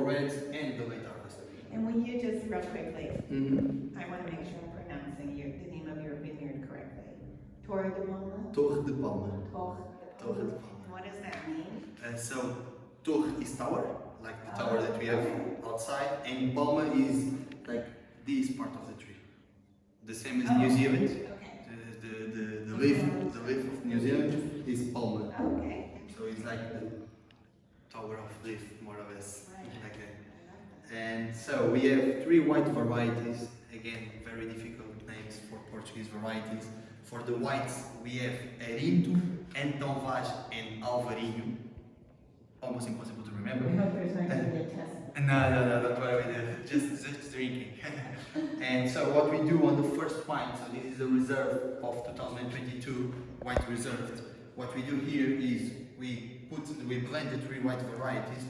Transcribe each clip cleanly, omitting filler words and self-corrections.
reds and the late harvest. And will you just real quickly, Mm-hmm. I want to make sure I'm pronouncing the name of your vineyard correctly. Torre De Palma? Torre De Palma. Torre De Palma. And what does that mean? So Torre is tower, like the tower that we have outside, and Palma is like this part of the tree. The same as New Zealand. Okay. The leaf of New Zealand is Palma. Okay. So it's like the tower of leaf, more or less. Right. Like that. And so we have 3 white varieties. Again, very difficult names for Portuguese varieties. For the whites, we have Erinto, Entonvaz, and Alvarinho. Almost impossible to remember. I hope there's not going to be a test. No, don't worry with it. Just drinking. And so what we do on the first wine, so this is a reserve of 2022, white reserved. What we do here is we blend the 3 white varieties,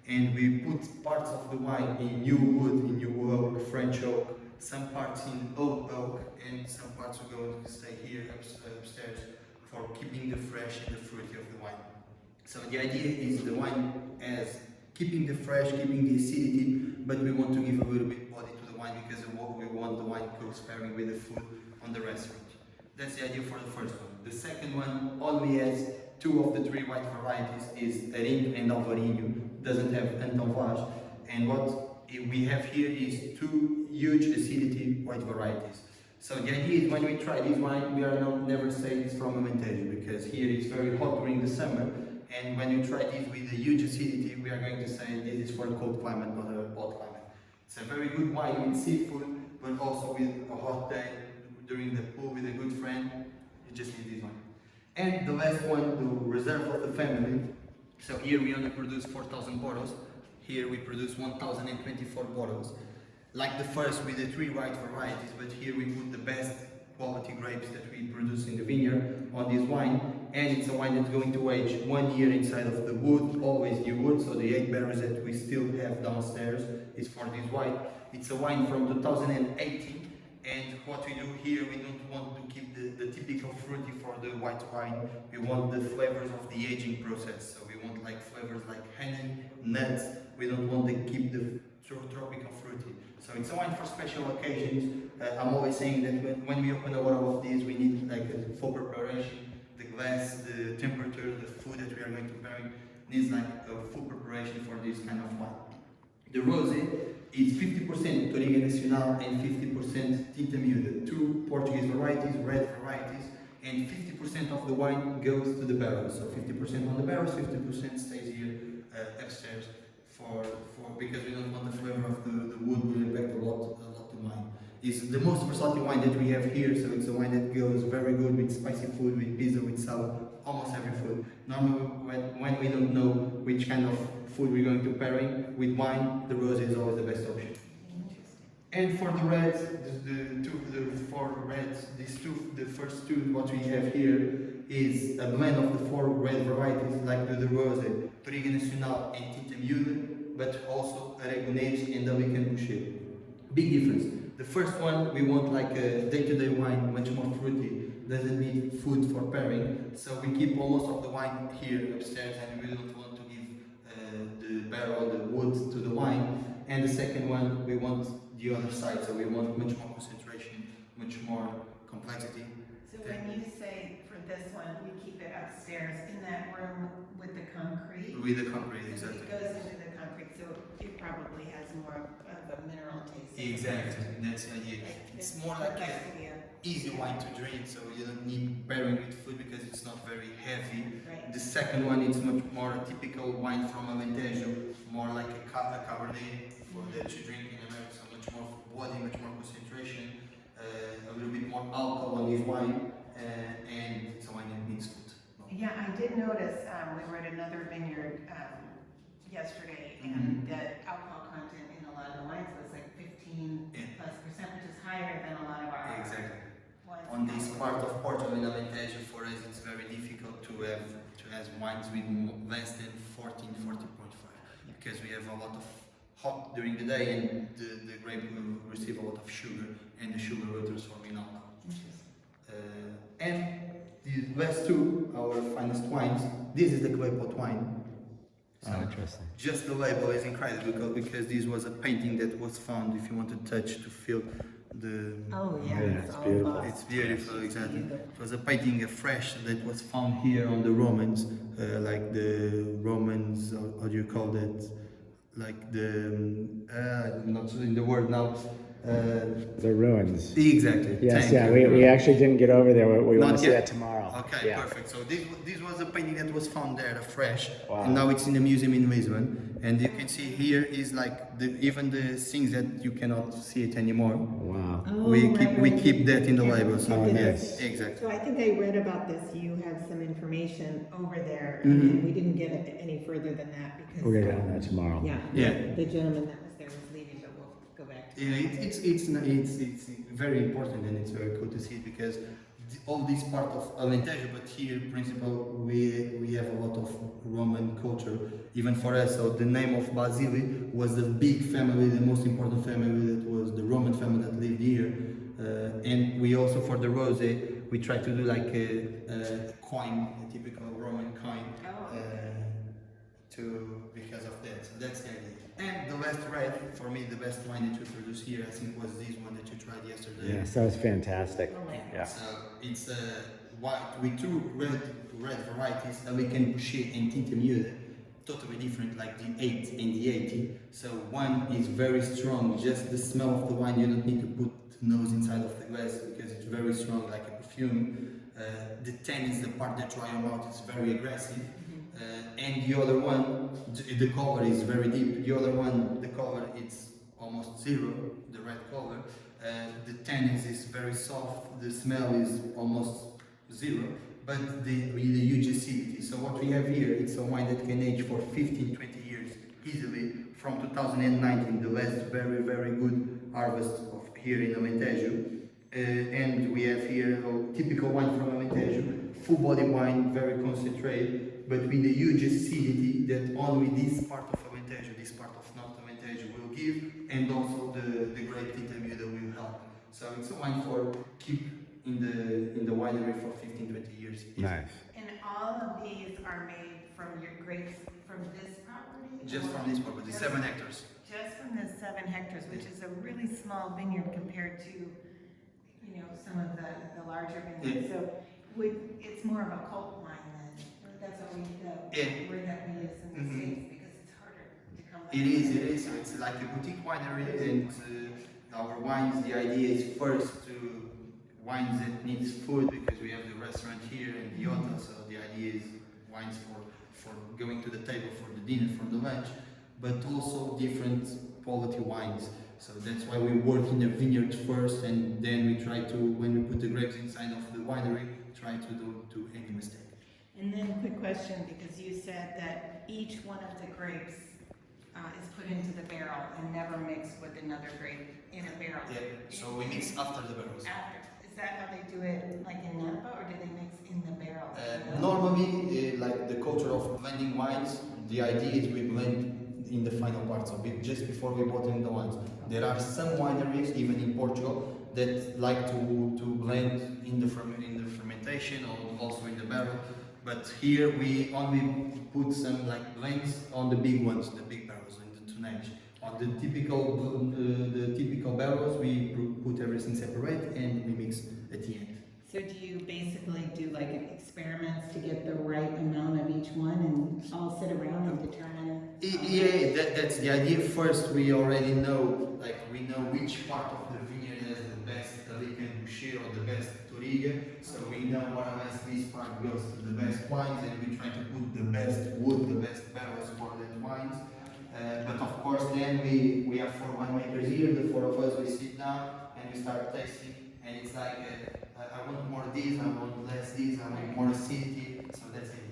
and we put parts of the wine in new wood, in new oak, French oak, some parts in old oak, and some parts are going to stay here upstairs for keeping the fresh and the fruity of the wine. So the idea is the wine as keeping the fresh, keeping the acidity, but we want to give a little bit body to the wine because we want the wine to go pairing with the food on the restaurant. That's the idea for the first one. The second one only has 2 of the 3 white varieties, is Erinto and Alvarinho, doesn't have Entonvaz, and what we have here is 2 huge acidity white varieties. So the idea is when we try this wine, we are never saying it's from Alentejo, because here it's very hot during the summer, and when you try this with a huge acidity, we are going to say this is for a cold climate, not a hot climate. It's a very good wine with seafood, but also with a hot day during the pool with a good friend. You just need this one. And the last one, the reserve of the family. So here we only produce 4,000 bottles. Here we produce 1,024 bottles. Like the first with the 3 white varieties, but here we put the best quality grapes that we produce in the vineyard on this wine. And it's a wine that's going to age 1 year inside of the wood, always new wood. So the 8 barrels that we still have downstairs is for this wine. It's a wine from 2018. And what we do here, we don't want to keep the typical fruity for the white wine. We want the flavors of the aging process. So we want like flavors like honey, nuts. We don't want to keep the tropical fruity. So it's a wine for special occasions. I'm always saying that when we open a bottle of this, we need like a full preparation. The glass, the temperature, the food that we are going to pair needs like a full preparation for this kind of wine. The rosé is 50% Torre Nacional and 50% Tinta Miúda, 2 Portuguese varieties, red varieties, and 50% of the wine goes to the barrels. So 50% on the barrels, 50% stays here upstairs because we don't want the flavor of the wood will impact a lot to wine. It's the most versatile wine that we have here, so it's a wine that goes very good with spicy food, with pizza, with salad, almost every food. Normally when we don't know which kind of food we're going to pairing with wine, the rosé is always the best option. And for the reds, the 4 reds, the first 2, what we have here is a blend of the 4 red varieties, like the rosé, Torre Nacional and Tinta Miúda, but also Aragonês and Alicante Boucher. Big difference. The first one, we want like a day-to-day wine, much more fruity, doesn't need food for pairing, so we keep almost of the wine here upstairs, and we don't want to give the barrel, the wood to the wine. And the second one, we want the other side, so we want much more concentration, much more complexity. So when you say for this one, we keep it upstairs in that room with the concrete? With the concrete, exactly. It goes into the concrete, so it probably has more of a mineral taste. Exactly, that's the idea. It's more like an easy wine to drink, so you don't need pairing with food because it's not very heavy. Right. The second one is much more a typical wine from Alentejo, more like a Cabernet that you drink in America, so much more body, much more concentration, a little bit more alcohol on this wine, and it's a wine that needs food. Yeah, I did notice, we were at another vineyard yesterday, and the alcohol content in a lot of the wines was like 15+%, which is higher than a lot of our Exactly. wines. On this part of Portugal in Alentejo, for us, it's very difficult to have wines with less than 40.5, because we have a lot of hot during the day, and the grape will receive a lot of sugar, and the sugar will transform in alcohol. And the last 2, our finest wines, this is the clay pot wine. So interesting. just the label is incredible because this was a painting that was found. If you want to touch to feel the. Oh yeah, it's all beautiful. boxed. It's beautiful, exactly. Beautiful. It was a painting afresh that was found here on the Romans, like the Romans, how do you call that? Like I'm not in the word now. The ruins. Exactly. Yes, Thank yeah, you. we actually didn't get over there. We want Not to see yet? that tomorrow. Okay, yeah. perfect. So this was a painting that was found there afresh, Wow. and now it's in the museum in Lisbon. And you can see here is like even the things that you cannot see it anymore. Wow. Oh, We keep that in the label. So Oh, yeah, nice. exactly. So I think I read about this. You have some information over there, Mhm. and we didn't get any further than that because We're gonna get on that tomorrow. yeah, Yeah. the gentleman that was there was leaving, but we'll go back to Yeah, it's very important and it's very cool to see it because all this part of Alentejo, but here, in principle, we have a lot of Roman culture, even for us. So the name of Basili was the big family, the most important family that was the Roman family that lived here. And we also, for the rose, we try to do like a coin, a typical Roman coin. Because of that. So that's the idea. And the last red, for me, the best wine that you produce here, I think, was this one that you tried yesterday. Yes, that was fantastic. Oh, my Yeah. So it's white with two red varieties, and we can Boucher and Tinta totally different, like the 8 and the 80. So one is very strong, just the smell of the wine, you don't need to put nose inside of the glass because it's very strong, like a perfume. The 10 is the part that dry your mouth, it's very aggressive. And the other one, the color is very deep. The other one, the color it's almost zero, the red color. The tannin is very soft. The smell is almost zero, but with a huge acidity. So what we have here, it's a wine that can age for 15, 20 years easily. From 2019, the last very, very good harvest of here in Alentejo. And we have here a typical wine from Alentejo, full body wine, very concentrated, but with a huge acidity that only this part of Alentejo, this part of North Alentejo will give, and also the grape Tinta will help. So it's a wine for keep in the winery for 15, 20 years. Nice. And all of these are made from your grapes from this property? Just or from this property, 7 hectares. Just from the 7 hectares, which is a really small vineyard compared to, some of the larger vineyards. So it's more of a cult wine then. That's what the word that we use in the States because it's harder to come by. It is. So it's like a boutique winery, and our wines, the idea is first to wines that needs food because we have the restaurant here and the Iota, so the idea is wines for going to the table for the dinner, for the lunch, but also different quality wines. So that's why we work in the vineyard first, and then we try to, when we put the grapes inside of the winery, try to do any mistake. And then quick question, because you said that each one of the grapes is put into the barrel and never mixed with another grape in a barrel. Yeah, so we mix after the barrels. After. Is that how they do it like in Napa, or do they mix in the barrel? Normally, like the culture of blending wines, the idea is we blend in the final part, so just before we bottle the wines. There are some wineries, even in Portugal, that like to blend in the fermentation or also in the barrel. But here we only put some like blends on the big ones, the big barrels in the tonnage. On the typical barrels, we put everything separate and we mix at the end. So do you basically do like an experiments to get the right amount of each one and all sit around and determine? Yeah, that's the idea. First, we already know, we know which part of the vineyard has the best Italian Boucher or the best Touriga. So we know more or less this part goes to the best wines, and we try to put the best wood, the best barrels for that wines. But of course, then we have 4 winemakers here. The 4 of us, we sit down and we start tasting, and it's like I want more this, I want less this, I want more acidity. So that's it.